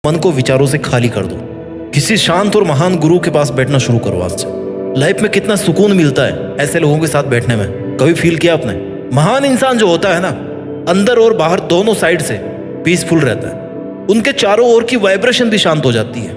मन को विचारों से खाली कर दो। किसी शांत और महान गुरु के पास बैठना शुरू करो आज से। लाइफ में कितना सुकून मिलता है ऐसे लोगों के साथ बैठने में, कभी फील किया आपने? महान इंसान जो होता है ना, अंदर और बाहर दोनों साइड से पीसफुल रहता है। उनके चारों ओर की वाइब्रेशन भी शांत हो जाती है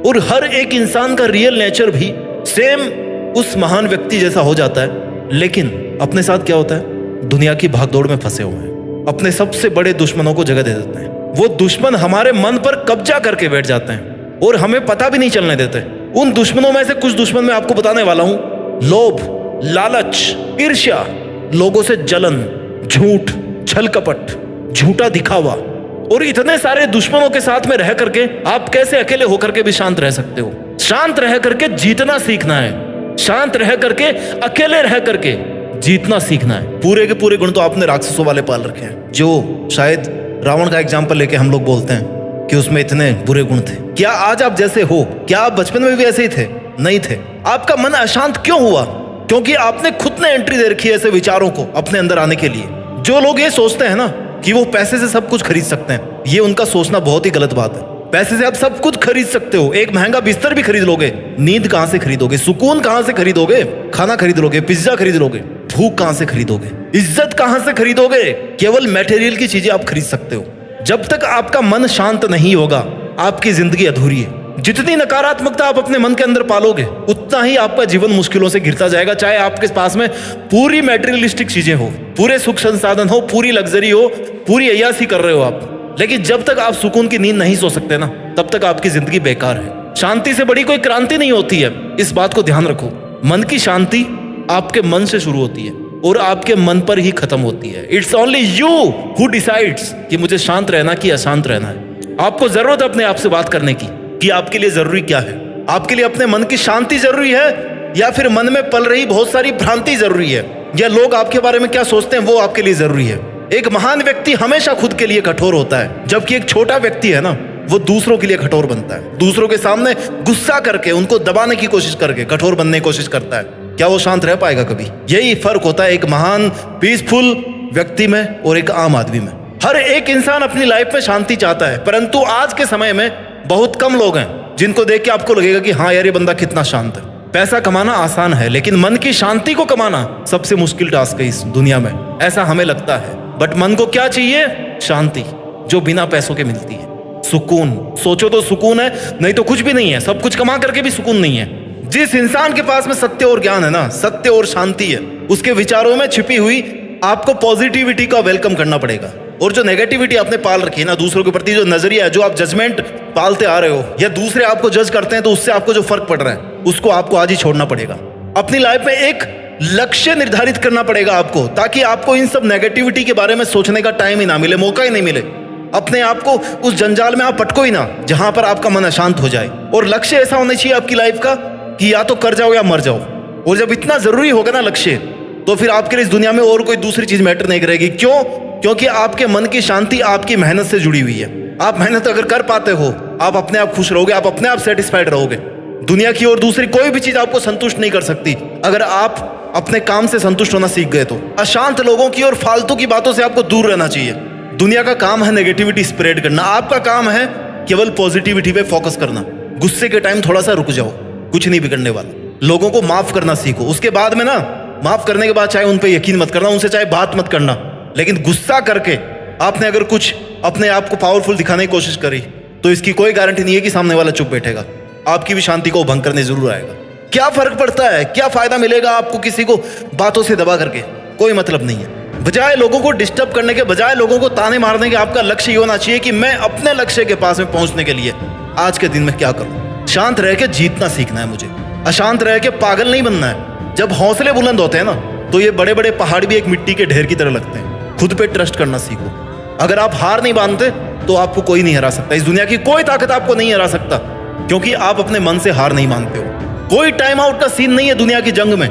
और हर एक इंसान का रियल नेचर भी सेम उस महान व्यक्ति जैसा हो जाता है। लेकिन अपने साथ क्या होता है? दुनिया की भागदौड़ में फंसे हुए हैं, अपने सबसे बड़े दुश्मनों को जगह दे देते हैं। वो दुश्मन हमारे मन पर कब्जा करके बैठ जाते हैं और हमें पता भी नहीं चलने देते। उन दुश्मनों में से कुछ दुश्मन मैं आपको बताने वाला हूं। लोभ, लालच, ईर्ष्या, लोगों से जलन, झूठ, छल कपट, झूठा दिखावा और इतने सारे दुश्मनों के साथ में रह करके आप कैसे अकेले होकर के भी शांत रह सकते हो? शांत रह करके जीतना सीखना है। शांत रह करके, अकेले रह करके जीतना सीखना है। पूरे के पूरे गुण तो आपने राक्षसों वाले पाल रखे हैं, जो शायद रावण का एग्जाम्पल लेके हम लोग बोलते हैं कि उसमें इतने बुरे गुण थे। क्या आज आप जैसे हो, क्या आप बचपन में भी ऐसे ही थे? नहीं थे। आपका मन अशांत क्यों हुआ? क्योंकि आपने खुद ने एंट्री दे रखी है ऐसे विचारों को अपने अंदर आने के लिए। जो लोग ये सोचते हैं ना कि वो पैसे से सब कुछ खरीद सकते हैं, ये उनका सोचना बहुत ही गलत बात है। पैसे से आप सब कुछ खरीद सकते हो। एक महंगा बिस्तर भी खरीद लोगे, नींद कहां से खरीदोगे? सुकून कहां से खरीदोगे? खाना खरीद लोगे, पिज्जा खरीद लोगे, भूख कहां से खरीदोगे? इज्जत कहां से खरीदोगे? केवल मटेरियल की चीजें आप खरीद सकते हो। जब तक आपका मन शांत नहीं होगा, आपकी जिंदगी अधूरी है। जितनी नकारात्मकता आप अपने मन के अंदर पालोगे, उतना ही आपका जीवन मुश्किलों से घिरता जाएगा। चाहे आपके पास में पूरी मटेरियलिस्टिक चीजें हो, पूरे सुख संसाधन हो, पूरी लग्जरी हो, पूरी अय्यासी कर रहे हो आप, लेकिन जब तक आप सुकून की नींद नहीं सो सकते ना, तब तक आपकी जिंदगी बेकार है। शांति से बड़ी कोई क्रांति नहीं होती है, इस बात को ध्यान रखो। मन की शांति आपके मन से शुरू होती है और आपके मन पर ही खत्म होती है। It's only you who decides कि मुझे शांत रहना कि अशांत रहना है। आपको जरूरत है अपने आप से बात करने की कि आपके लिए जरूरी क्या है। आपके लिए अपने मन की शांति जरूरी है या फिर मन में पल रही बहुत सारी भ्रांति जरूरी है, या लोग आपके बारे में क्या सोचते हैं वो आपके लिए जरूरी है। एक महान व्यक्ति हमेशा खुद के लिए कठोर होता है, जबकि एक छोटा व्यक्ति है ना, वो दूसरों के लिए कठोर बनता है। दूसरों के सामने गुस्सा करके, उनको दबाने की कोशिश करके कठोर बनने की कोशिश करता है। क्या वो शांत रह पाएगा कभी? यही फर्क होता है एक महान पीसफुल व्यक्ति में और एक आम आदमी में। हर एक इंसान अपनी लाइफ में शांति चाहता है, परंतु आज के समय में बहुत कम लोग हैं जिनको देख के आपको लगेगा कि हाँ यार, ये बंदा कितना शांत है। पैसा कमाना आसान है, लेकिन मन की शांति को कमाना सबसे मुश्किल टास्क है इस दुनिया में, ऐसा हमें लगता है। बट मन को क्या चाहिए? शांति, जो बिना पैसों के मिलती है। सुकून, सोचो तो सुकून है, नहीं तो कुछ भी नहीं है। सब कुछ कमा करके भी सुकून नहीं है। जिस इंसान के पास में सत्य और ज्ञान है ना, सत्य और शांति है, उसके विचारों में छिपी हुई आपको पॉजिटिविटी का वेलकम करना पड़ेगा। और जो नेगेटिविटी आपने पाल रखी है ना, दूसरों के प्रति जो नजरिया है, जो आप जजमेंट पालते आ रहे हो, या दूसरे आपको जज करते हैं तो उससे आपको जो फर्क पड़ रहा है, उसको आपको आज ही छोड़ना पड़ेगा। अपनी लाइफ में एक लक्ष्य निर्धारित करना पड़ेगा आपको, ताकि आपको इन सब नेगेटिविटी के बारे में सोचने का टाइम ही ना मिले, मौका ही नहीं मिले। अपने आप को उस जंजाल में आप पटको ही ना जहां पर आपका मन अशांत हो जाए। और लक्ष्य ऐसा होना चाहिए आपकी लाइफ का कि या तो कर जाओ या मर जाओ। और जब इतना जरूरी होगा ना लक्ष्य, तो फिर आपके लिए इस दुनिया में और कोई दूसरी चीज मैटर नहीं करेगी। क्यों? क्योंकि आपके मन की शांति आपकी मेहनत से जुड़ी हुई है। आप मेहनत अगर कर पाते हो, आप अपने आप खुश रहोगे, आप अपने आप सेटिस्फाइड रहोगे। दुनिया की और दूसरी कोई भी चीज आपको संतुष्ट नहीं कर सकती अगर आप अपने काम से संतुष्ट होना सीख गए तो। अशांत लोगों की और फालतू की बातों से आपको दूर रहना चाहिए। दुनिया का काम है नेगेटिविटी स्प्रेड करना, आपका काम है केवल पॉजिटिविटी पे फोकस करना। गुस्से के टाइम थोड़ा सा रुक जाओ, कुछ नहीं बिगड़ने वाला। लोगों को माफ करना सीखो। उसके बाद में ना, माफ करने के बाद चाहे उन पे यकीन मत करना, उनसे चाहे बात मत करना, लेकिन गुस्सा करके आपने अगर कुछ अपने आप को पावरफुल दिखाने की कोशिश करी, तो इसकी कोई गारंटी नहीं है कि सामने वाला चुप बैठेगा। आपकी भी शांति को भंग करने जरूर आएगा। क्या फर्क पड़ता है? क्या फायदा मिलेगा आपको किसी को बातों से दबा करके? कोई मतलब नहीं है। बजाय लोगों को डिस्टर्ब करने के, बजाय लोगों को ताने मारने के, आपका लक्ष्य ये होना चाहिए कि मैं अपने लक्ष्य के पास में पहुंचने के लिए आज के दिन में क्या करूं। शांत रह के जीतना सीखना है मुझे, अशांत रह के पागल नहीं बनना है। जब हौसले बुलंद होते हैं ना, तो ये बड़े बड़े पहाड़ भी एक मिट्टी के ढेर की तरह लगते हैं। खुद पे ट्रस्ट करना सीखो। अगर आप हार नहीं मानते तो आपको कोई नहीं हरा सकता। इस दुनिया की कोई ताकत आपको नहीं हरा सकता, क्योंकि आप अपने मन से हार नहीं मानते हो। कोई टाइम आउट का सीन नहीं है दुनिया की जंग में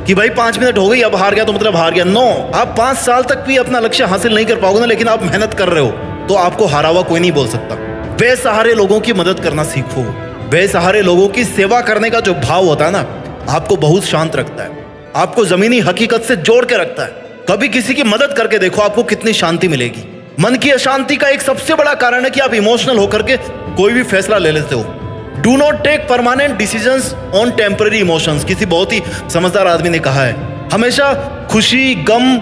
कि भाई 5 मिनट हो गई अब हार गया तो मतलब हार गया। नो, आप 5 साल तक भी अपना लक्ष्य हासिल नहीं कर पाओगे ना, लेकिन आप मेहनत कर रहे हो, तो आपको हारा हुआ कोई नहीं बोल सकता। बेसहारे लोगों की मदद करना सीखो। बेसहारे लोगों की सेवा करने का जो भाव होता है ना, आपको बहुत शांत रखता है, आपको जमीनी हकीकत से जोड़ के रखता है। कभी किसी की मदद करके देखो, आपको कितनी शांति मिलेगी। मन की अशांति का एक सबसे बड़ा कारण है कि आप इमोशनल होकर के कोई भी फैसला ले लेते हो। Do not take permanent decisions on temporary emotions. किसी बहुत ही समझदार आदमी ने कहा है, हमेशा खुशी, गम,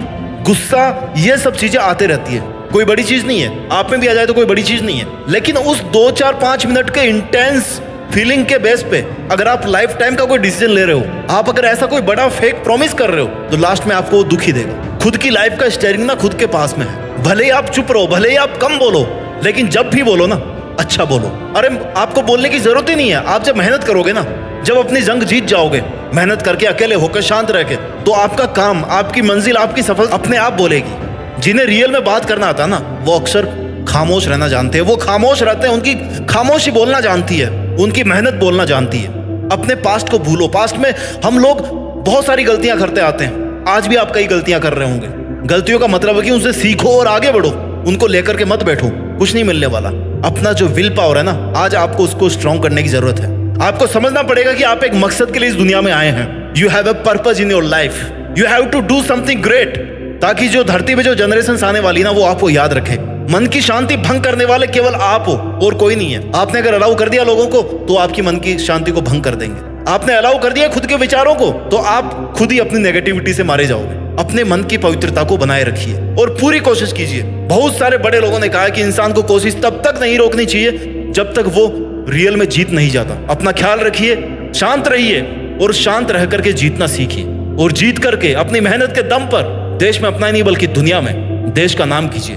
गुस्सा, ये सब चीजें आते रहती है, कोई बड़ी चीज नहीं है। आप में भी आ जाए तो कोई बड़ी चीज नहीं है, लेकिन उस 2, 4, 5 मिनट के इंटेंस फीलिंग के बेस पे अगर आप लाइफ टाइम का कोई डिसीजन ले रहे हो, आप अगर ऐसा कोई बड़ा फेक प्रॉमिस कर रहे हो, तो लास्ट में आपको वो दुख ही देगा। खुद की लाइफ का स्टीयरिंग ना खुद के पास में है। भले ही आप चुप रहो, भले ही आप कम बोलो, लेकिन जब भी बोलो ना अच्छा बोलो। अरे आपको बोलने की जरूरत ही नहीं है। आप जब मेहनत करोगे ना, जब अपनी जंग जीत जाओगे, मेहनत करके, अकेले होकर, शांत रह के, तो आपका काम, आपकी मंजिल, आपकी सफल अपने आप बोलेगी। जिन्हें रियल में बात करना आता है ना, वो अक्सर खामोश रहना जानते हैं। वो खामोश रहते हैं, उनकी खामोशी बोलना जानती है, उनकी मेहनत बोलना जानती है। अपने पास्ट को भूलो। पास्ट में हम लोग बहुत सारी गलतियां करते आते हैं, आज भी आप कई गलतियां कर रहे होंगे। गलतियों का मतलब है कि उनसे सीखो और आगे बढ़ो, उनको लेकर के मत बैठो, कुछ नहीं मिलने वाला। अपना जो विल पावर है ना, आज आपको उसको स्ट्रॉन्ग करने की जरूरत है। आपको समझना पड़ेगा कि आप एक मकसद के लिए इस दुनिया में आए हैं। You have a purpose in your life, you have to do something great, ताकि जो धरती पे जो जनरेशन आने वाली ना, वो आपको याद रखे। मन की शांति भंग करने वाले केवल आप हो और कोई नहीं है। आपने अगर अलाउ कर दिया लोगों को, तो आपकी मन की शांति को भंग कर देंगे। आपने अलाउ कर दिया खुद के विचारों को, तो आप खुद ही अपनी नेगेटिविटी से मारे जाओगे। अपने मन की पवित्रता को बनाए रखिए और पूरी कोशिश कीजिए। बहुत सारे बड़े लोगों ने कहा है कि इंसान को कोशिश तब तक नहीं रोकनी चाहिए जब तक वो रियल में जीत नहीं जाता। अपना ख्याल रखिए, शांत रहिए और शांत रह करके जीतना सीखिए, और जीत करके अपनी मेहनत के दम पर देश में अपना ही नहीं बल्कि दुनिया में देश का नाम कीजिए।